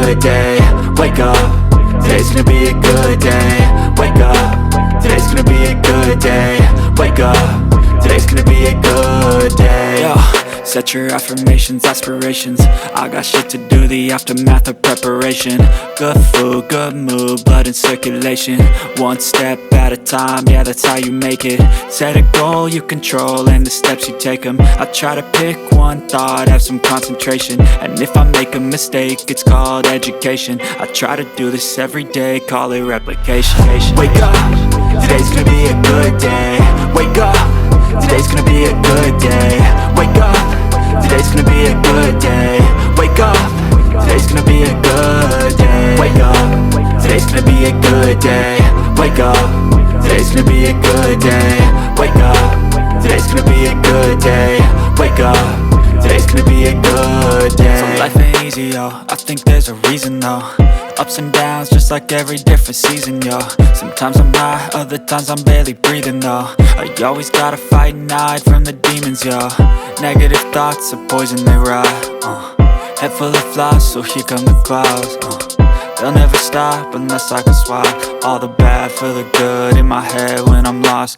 good day. Wake up, today's gonna be a good day. Wake up, today's gonna be a good day. Wake up, today's gonna be a good day. Yo, set your affirmations, aspirations. I got shit to do, the aftermath of preparation. Good food, good mood, blood in circulation. One step at a time, yeah, that's how you make it. Set a goal you control and the steps you take them. I try to pick one thought, have some concentration. And if I make a mistake, it's called education. I try to do this every day, call it replication. Wake up, today's gonna be a good day. Wake up, today's gonna be a good day. Wake up, today's gonna be a good day. Wake up, today's gonna be a good day. Wake up, today's gonna be a good day. Wake up, today's gonna be a good day. Wake up, today's gonna be a good day. Wake up, today's gonna be a good day. So life ain't easy, yo, I think there's a reason though. Ups and downs, just like every different season, yo. Sometimes I'm high, other times I'm barely breathing, though. I always gotta fight and hide from the demons, yo. Negative thoughts are poison, they rot. Head full of flies, so here come the clouds. They'll never stop unless I can swap all the bad for the good in my head when I'm lost.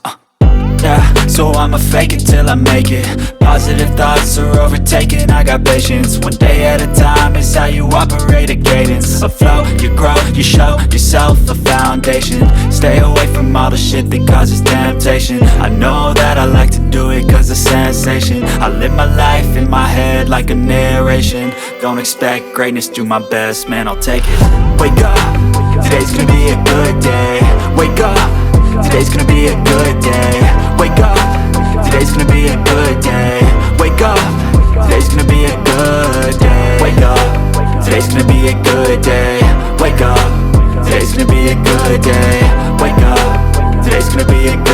Yeah, so I'ma fake it till I make it. Positive thoughts are overtaken, I got patience. One day at a time is how you operate a cadence. A flow, you grow, you show yourself a foundation. Stay away from all the shit that causes temptation. I know that I like to do it cause it's sensation. I live my life in my head like a narration. Don't expect greatness, do my best, man, I'll take it. Wake up, today's gonna be a good day. Wake up, today's gonna be a good day. Wake up, today's gonna be a good day. Wake up, today's gonna be a good day. Wake up, today's gonna be a good day. Wake up, today's gonna be a good day. Wake up, today's gonna be a good day.